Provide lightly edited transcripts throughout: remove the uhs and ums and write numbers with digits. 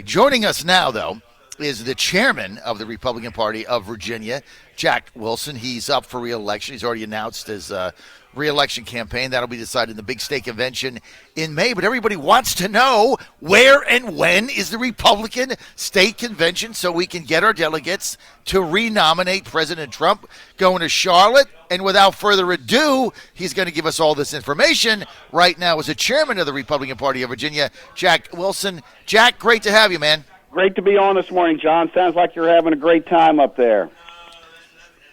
Joining us now, though, is the chairman of the Republican Party of Virginia, Jack Wilson. He's up for re-election. He's already announced his re-election campaign. That'll be decided in the big state convention in May. But everybody wants to know where and when is the Republican state convention so we can get our delegates to re-nominate President Trump. Going to Charlotte. And without further ado, he's going to give us all this information right now as the chairman of the Republican Party of Virginia, Jack Wilson. Jack, great to have you, man. Great to be on this morning, John. Sounds like you're having a great time up there.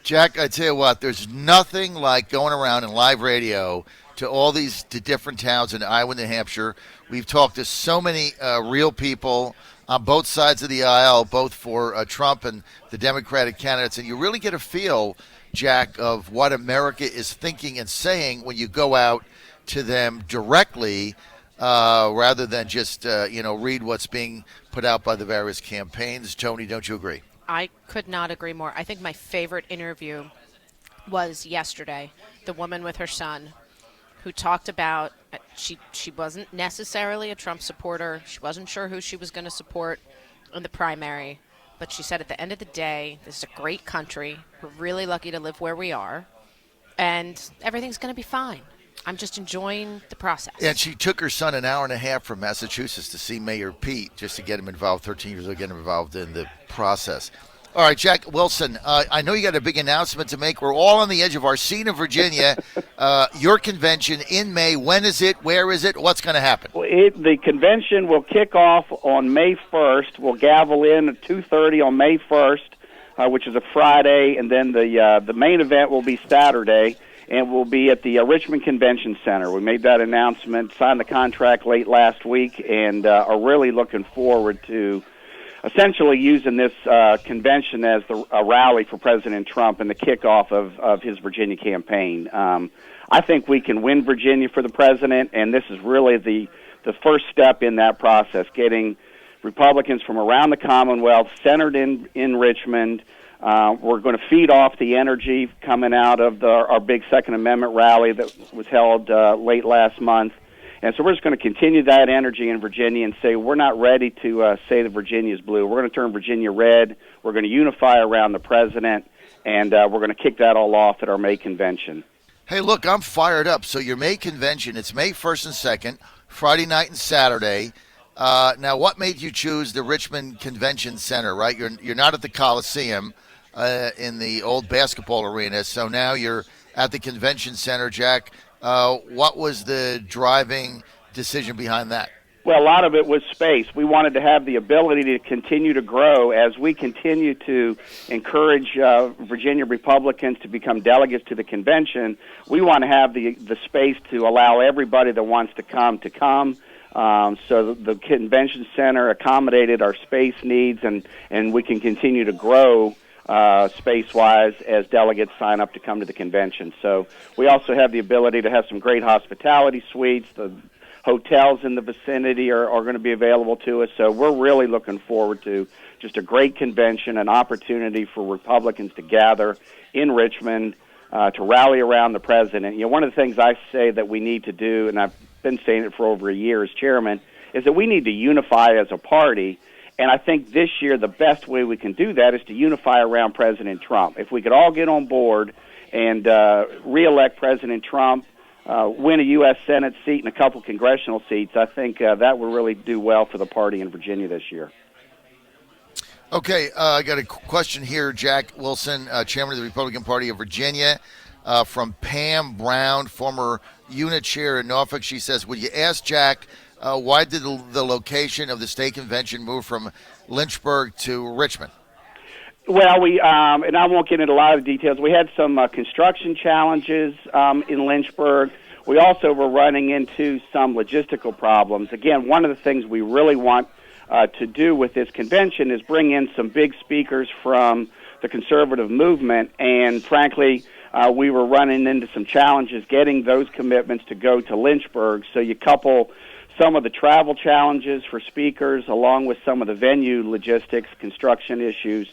Jack, I tell you what, there's nothing like going around in live radio to different towns in Iowa, New Hampshire. We've talked to so many real people on both sides of the aisle, both for Trump and the Democratic candidates, and you really get a feel, Jack, of what America is thinking and saying when you go out to them directly rather than just, read what's being put out by the various campaigns. Tony, don't you agree? I could not agree more. I think my favorite interview was yesterday. The woman with her son who talked about she wasn't necessarily a Trump supporter. She wasn't sure who she was going to support in the primary. But she said at the end of the day, this is a great country. We're really lucky to live where we are. And everything's going to be fine. I'm just enjoying the process. And she took her son an hour and a half from Massachusetts to see Mayor Pete just to get him involved, 13 years old, get him involved in the process. All right, Jack Wilson, I know you got a big announcement to make. We're all on the edge of our seat in Virginia. Your convention in May. When is it? Where is it? What's going to happen? Well, the convention will kick off on May 1st. We'll gavel in at 2:30 on May 1st, which is a Friday, and then the main event will be Saturday. And we'll be at the Richmond Convention Center. We made that announcement, signed the contract late last week, and are really looking forward to essentially using this convention as a rally for President Trump and the kickoff of his Virginia campaign. I think we can win Virginia for the president, and this is really the first step in that process, getting Republicans from around the Commonwealth centered in Richmond. We're going to feed off the energy coming out of our big Second Amendment rally that was held late last month. And so we're just going to continue that energy in Virginia and say we're not ready to say that Virginia is blue. We're going to turn Virginia red. We're going to unify around the president, and we're going to kick that all off at our May convention. Hey, look, I'm fired up. So your May convention, it's May 1st and 2nd, Friday night and Saturday. Now, what made you choose the Richmond Convention Center, right? You're not at the Coliseum in the old basketball arena, so now you're at the Convention Center, Jack. What was the driving decision behind that? Well, a lot of it was space. We wanted to have the ability to continue to grow as we continue to encourage Virginia Republicans to become delegates to the convention. We want to have the space to allow everybody that wants to come to come. So the convention center accommodated our space needs, and we can continue to grow space-wise as delegates sign up to come to the convention. So we also have the ability to have some great hospitality suites. The hotels in the vicinity are going to be available to us. So we're really looking forward to just a great convention, an opportunity for Republicans to gather in Richmond to rally around the president. You know, one of the things I say that we need to do, and I've been saying it for over a year as chairman, is that we need to unify as a party. And I think this year the best way we can do that is to unify around President Trump. If we could all get on board and reelect President Trump, win a U.S. Senate seat and a couple congressional seats, I think that would really do well for the party in Virginia this year. Okay, I got a question here, Jack Wilson, chairman of the Republican Party of Virginia, from Pam Brown, former unit chair in Norfolk. She says, would you ask Jack, why did the location of the state convention move from Lynchburg to Richmond? Well, we and I won't get into a lot of details. We had some construction challenges in Lynchburg. We also were running into some logistical problems. Again, one of the things we really want to do with this convention is bring in some big speakers from the conservative movement, and frankly, we were running into some challenges getting those commitments to go to Lynchburg. So you couple some of the travel challenges for speakers along with some of the venue logistics, construction issues.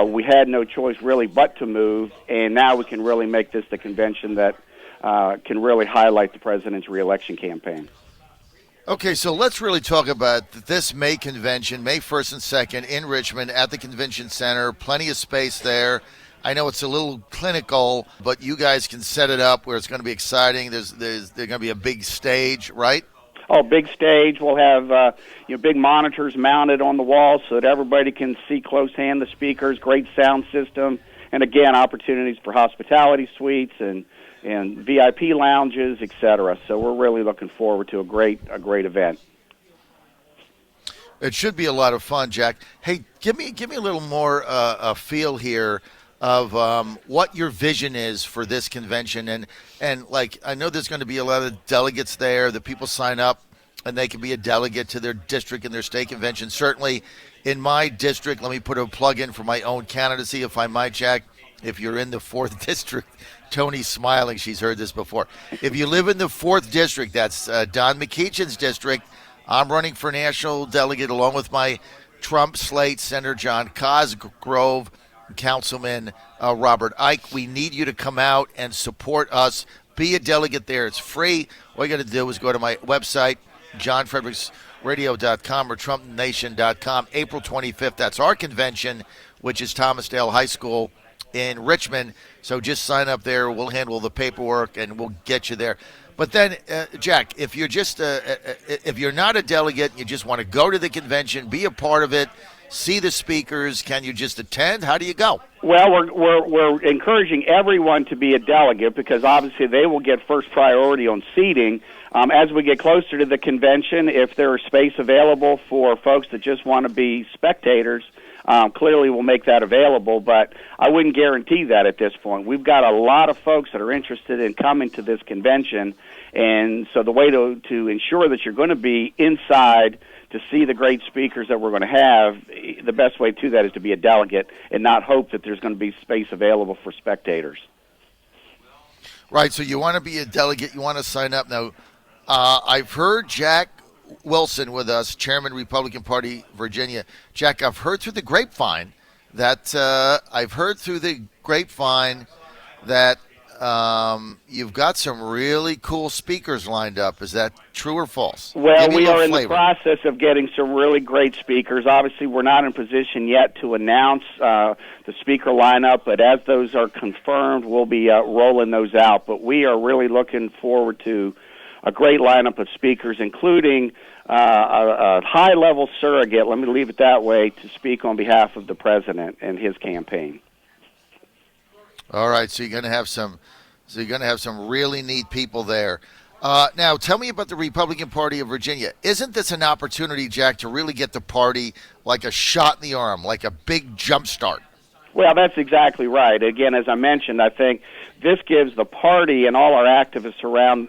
We had no choice really but to move, and now we can really make this the convention that can really highlight the president's reelection campaign. Okay, so let's really talk about this May convention, May 1st and 2nd in Richmond at the Convention Center. Plenty of space there. I know it's a little clinical, but you guys can set it up where it's going to be exciting. There's going to be a big stage, right? Oh, big stage. We'll have big monitors mounted on the walls so that everybody can see close hand the speakers. Great sound system, and again, opportunities for hospitality suites and VIP lounges, etc. So we're really looking forward to a great event. It should be a lot of fun, Jack. Hey, give me a little more a feel here of what your vision is for this convention, and like I know there's going to be a lot of delegates there. The people sign up and they can be a delegate to their district and their state convention. Certainly, in my district, let me put a plug in for my own candidacy, if I might, Jack. If you're in the 4th district, Tony's smiling. She's heard this before. If you live in the 4th district, that's Don McEachin's district. I'm running for national delegate along with my Trump slate, Senator John Cosgrove, Councilman Robert Ike. We need you to come out and support us. Be a delegate there. It's free. All you got to do is go to my website, johnfredericksradio.com or trumpnation.com. April 25th, that's our convention, which is Thomasdale High School in Richmond. So just sign up there. We'll handle the paperwork and we'll get you there. But then, Jack, if you're just if you're not a delegate, you just want to go to the convention, be a part of it, see the speakers, can you just attend? How do you go? Well, we're encouraging everyone to be a delegate because obviously they will get first priority on seating. As we get closer to the convention, if there is space available for folks that just want to be spectators, clearly we'll make that available, but I wouldn't guarantee that at this point. We've got a lot of folks that are interested in coming to this convention, and so the way to ensure that you're going to be inside to see the great speakers that we're going to have, the best way to that is to be a delegate and not hope that there's going to be space available for spectators. Right, so you want to be a delegate, you want to sign up. Now, I've heard Jack Wilson with us, Chairman, Republican Party, Virginia. Jack, I've heard through the grapevine that you've got some really cool speakers lined up. Is that true or false? Well, we are in the process of getting some really great speakers. Obviously, we're not in position yet to announce the speaker lineup, but as those are confirmed, we'll be rolling those out. But we are really looking forward to a great lineup of speakers, including a high-level surrogate, let me leave it that way, to speak on behalf of the president and his campaign. All right, so you're going to have some really neat people there. Now, tell me about the Republican Party of Virginia. Isn't this an opportunity, Jack, to really get the party like a shot in the arm, like a big jump start? Well, that's exactly right. Again, as I mentioned, I think this gives the party and all our activists around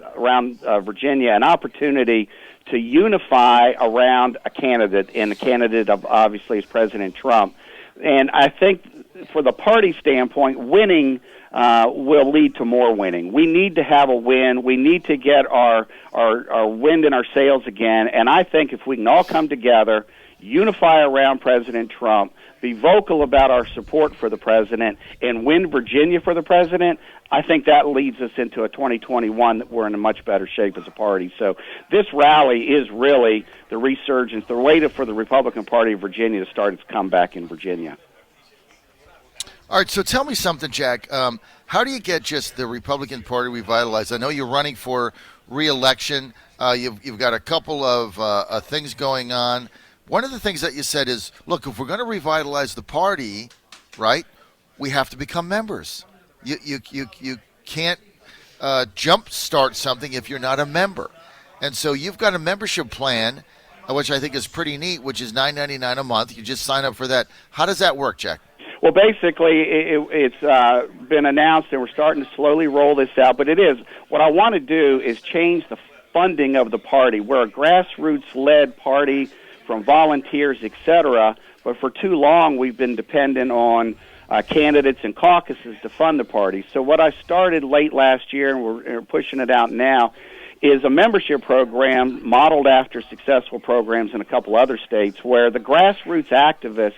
Virginia an opportunity to unify around a candidate, and the candidate obviously is President Trump. And I think for the party standpoint, winning will lead to more winning. We need to have a win. We need to get our wind in our sails again. And I think if we can all come together, unify around President Trump, be vocal about our support for the president, and win Virginia for the president, I think that leads us into a 2021 that we're in a much better shape as a party. So this rally is really the resurgence, the way for the Republican Party of Virginia to start its comeback in Virginia. All right, so tell me something, Jack. How do you get just the Republican Party revitalized? I know you're running for re-election. You've got a couple of things going on. One of the things that you said is, look, if we're going to revitalize the party, right, we have to become members. You can't jumpstart something if you're not a member. And so you've got a membership plan, which I think is pretty neat, which is $9.99 a month. You just sign up for that. How does that work, Jack? Well, basically, it's been announced, and we're starting to slowly roll this out. But what I want to do is change the funding of the party. We're a grassroots-led party from volunteers, etc. But for too long, we've been dependent on candidates and caucuses to fund the party. So what I started late last year, and we're pushing it out now, is a membership program modeled after successful programs in a couple other states where the grassroots activists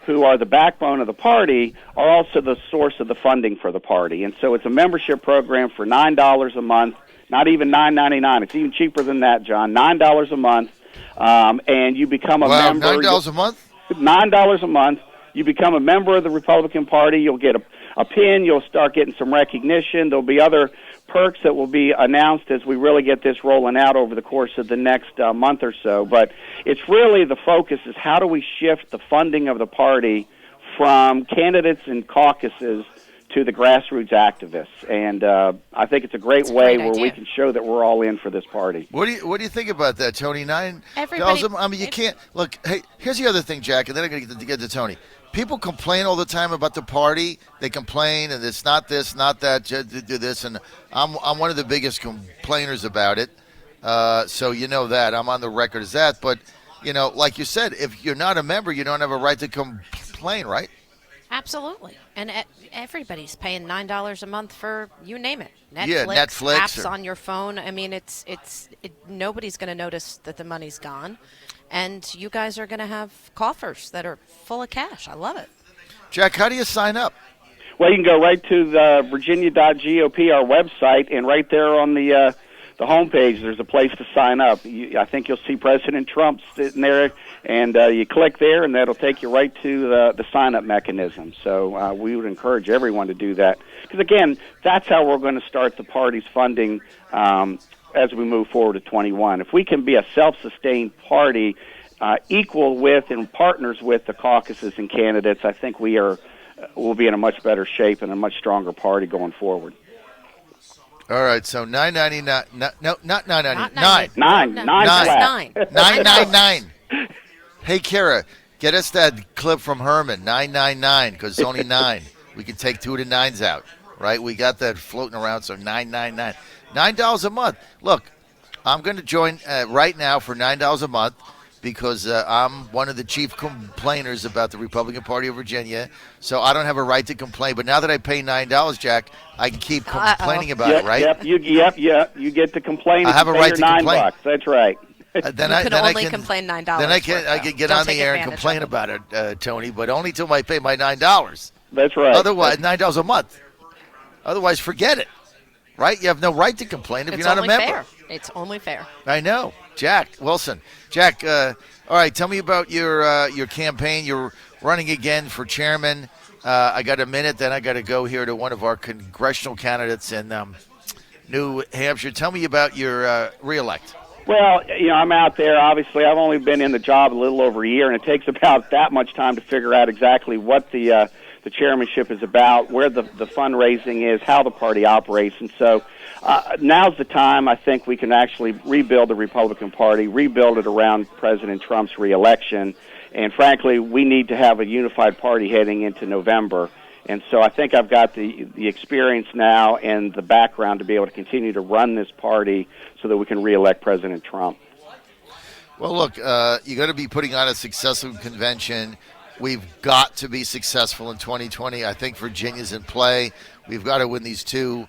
who are the backbone of the party are also the source of the funding for the party. And so it's a membership program for $9 a month. Not even $9.99. It's even cheaper than that, John. $9 a month, and you become a member. $9 a month? $9 a month. You become a member of the Republican Party. You'll get a pin. You'll start getting some recognition. There'll be other perks that will be announced as we really get this rolling out over the course of the next month or so. But it's really the focus is how do we shift the funding of the party from candidates and caucuses to the grassroots activists. And I think it's a great way where we can show that we're all in for this party. What do you think about that, Tony? $9. I mean, you can't look. Hey, here's the other thing, Jack, and then I'm going to get to Tony. People complain all the time about the party. They complain, and it's not this, not that. Do this, and I'm one of the biggest complainers about it. So you know that I'm on the record as that. But you know, like you said, if you're not a member, you don't have a right to complain, right? Absolutely. And everybody's paying $9 a month for you name it. Netflix apps on your phone. I mean, nobody's going to notice that the money's gone. And you guys are going to have coffers that are full of cash. I love it. Jack, how do you sign up? Well, you can go right to the Virginia.gop, our website, and right there on the homepage, there's a place to sign up. I think you'll see President Trump sitting there, and you click there, and that'll take you right to the sign-up mechanism. So we would encourage everyone to do that. Because, again, that's how we're going to start the party's funding as we move forward to 21. If we can be a self-sustained party equal with and partners with the caucuses and candidates, I think we'll be in a much better shape and a much stronger party going forward. All right, so $9.99. No, not $9.99. $9.99. Hey, Kara, get us that clip from Herman. $9.99 because it's only 9. We can take 2 of the 9s out, right? We got that floating around. So $9.99. $9 a month. Look, I'm going to join right now for $9 a month because I'm one of the chief complainers about the Republican Party of Virginia. So I don't have a right to complain. But now that I pay $9, Jack, I can keep complaining about it, right? Yep. You get to complain. I have a right to complain. $9. That's right. Then I can complain $9. Then I can get on the air and complain about it, Tony, but only till I pay my $9. That's right. Otherwise, $9 a month. Otherwise, forget it. Right? You have no right to complain if you're not a member. Fair. It's only fair. I know. Jack Wilson. Jack, all right, tell me about your campaign. You're running again for chairman. I got a minute, then I got to go here to one of our congressional candidates in New Hampshire. Tell me about your reelect. Well, I'm out there. Obviously, I've only been in the job a little over a year, and it takes about that much time to figure out exactly what the chairmanship is about, where the fundraising is, how the party operates. And so now's the time I think we can actually rebuild the Republican Party, rebuild it around President Trump's reelection. And frankly, we need to have a unified party heading into November. And so I think I've got the experience now and the background to be able to continue to run this party so that we can reelect President Trump. Well, look, you're going to be putting on a successful convention. We've got to be successful in 2020. I think Virginia's in play. We've got to win these 2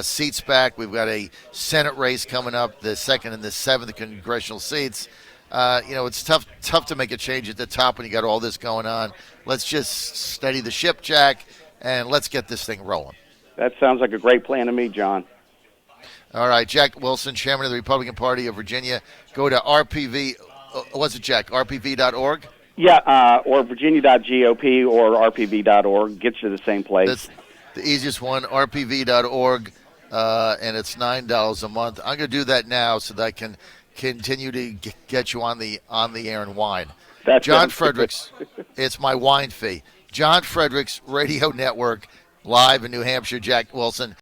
seats back. We've got a Senate race coming up, the 2nd and the 7th congressional seats. It's tough to make a change at the top when you got all this going on. Let's just steady the ship, Jack, and let's get this thing rolling. That sounds like a great plan to me, John. All right, Jack Wilson, chairman of the Republican Party of Virginia. Go to RPV. What's it, Jack? RPV.org? Yeah, or Virginia.gop or RPV.org. Gets you to the same place. That's the easiest one, RPV.org, and it's $9 a month. I'm going to do that now so that I can continue to get you on the air and wine. That's John Fredericks, it's my wine fee. John Fredericks Radio Network, live in New Hampshire. Jack Wilson.